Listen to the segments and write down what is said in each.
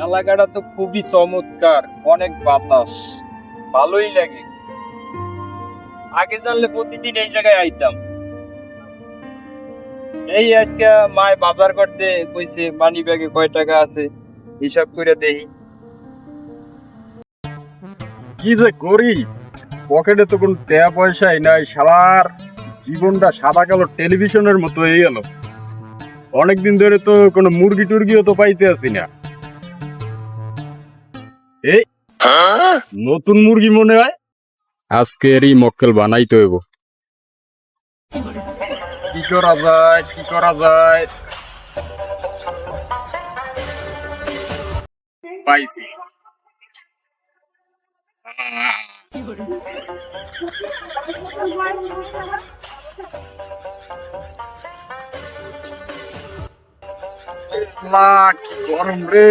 এলাকাটা তো খুবই চমৎকার, অনেক বাতাস, ভালোই লাগে। আগে জানলে প্রতিদিন এই জায়গায় আইতাম। এই আজকে মায় বাজার করতে কইছে, মানি ব্যাগে কয় টাকা আছে হিসাব করে দেই। কি যে করি, পকেটে তো কোনো টাকা পয়সাই নাই। শালার জীবনটা সাদা কালো টেলিভিশনের মতো হয়ে গেল। অনেকদিন ধরে তো কোনো মুরগি টুরগিও তো পাইতে আসি না। এই নতুন মুরগি মনে হয়, আজকেরই মক্কেল বানাইতে হইব। কি করা যায়, কি করা যায়? পাইছি। কি গরম রে!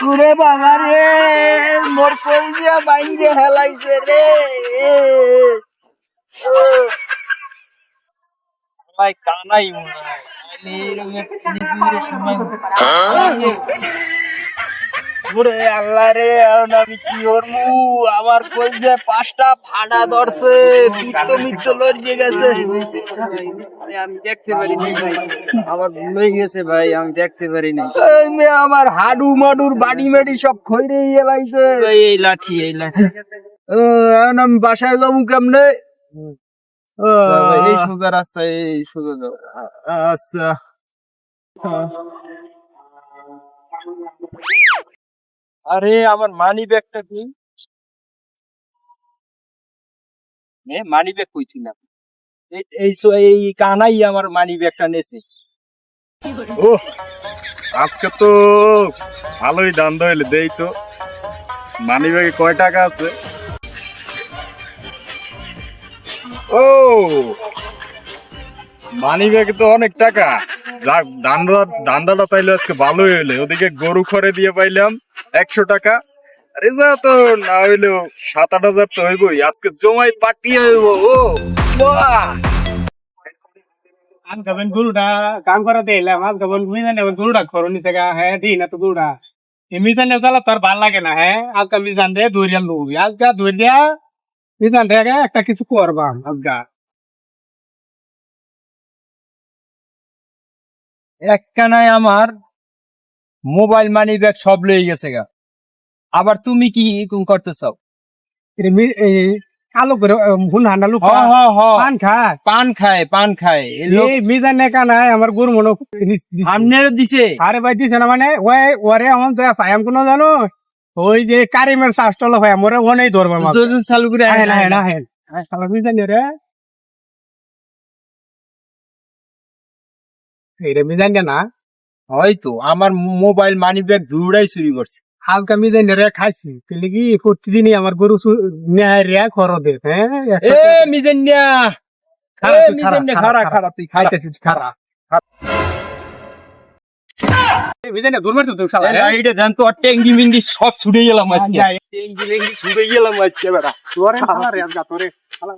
ওরে বাবা রে, মোর কলজিয়া বাইন্দে হেলাইছে রে। ভাই কানাই মনে হয়। আমি এরকম একটা নিবিড় সময় ওরে আল্লাহ রে, এখন আমি কি করবো? আমার কলজে পাঁচটা ফাটা ধরছে, পিত্ত মিত্ত লড়িয়ে গেছে। আমি দেখতে পারি নাই ভাই, আমার ভুল হয়ে গেছে ভাই, আমি দেখতে পারি নাই। এই মেয়ে আমার হাডু মাডুর বাড়ি মেডি সব খইরে হেলাইছে। ভাই এই লাঠি, এই লাঠি। এখন আমি বাসায় যাবো কেমনে? এই সোজা রাস্তায়, এই সোজা যাও। আচ্ছা, আরে আমার মানি ব্যাগটা কি? মানি ব্যাগ কইছিলাম, এই কানাই আমার মানি ব্যাগটা নেছে। ও, আজকে তো ভালোই দাম দইলে দেই তো। মানি ব্যাগে কয় টাকা আছে? ও, মানি ব্যাগে তো অনেক টাকা। যাক, ধান্দাটা তাইলে আজকে ভালোই হইলে। ওদিকে গরু খড়ে দিয়ে পাইলাম 100 টাকা। আরে যা তো না হইলেও 7-8 হাজার তো হইবই। আজকে জমাই পার্টি হইব। ও বাহ! आज गबन गुरुडा काम करत येईल आज गबन मी जाणे गुरुडा करून सगळा है दी ना तो गुरुडा हे मी जाणे चला तर ভাল লাগে না হ্যাঁ आज का मी जाणे দৌড়িয়া লুবি आज का দৌড়িয়া मी जाणे একটা কিছু করবা আজগা একখানায় আমার মোবাইল মানি ব্যাগ সব লয়ে গেছে গা। আবার তুমি কি করতে চাও? मी আলো করে ভুন হান্ডা লুক পান খায় পান খায় এই লোক এই मी जाणे का নাই আমার গুরু মনো সামনেরও দিছে। আরে ভাই দিছে না মানে ওই ওরে হন যায় ফায়াম কোন জানো ওই যে কারিমের শাস্ত্র হয় মোরে ওনেই ধরবে মা দুজন চালু করে হ্যাঁ হ্যাঁ হ্যাঁ শালা मी जाणे রে এইটা मी जाणे না হয়তো আমার মোবাইল মানি ব্যাগ দুটাই চুরি করছে। হালকা मी जाणे রে খাইছি কিন্তু কি প্রতিদিনই আমার গরু নেয় রে খরচ দে হ্যাঁ এ মিজান্না, এ মিজান্না, খারা খারা তুই খারা খারা। मी जाणे দূর মারতে তো শালা এইটা জান তো টেঙ্গি মিঙ্গি সব ছুটে গেলাম আজকে। টেঙ্গি লেঙ্গি ছুড়ে গেলাম আজকে বেটা তোরে শালা রে আজকে তোরে শালা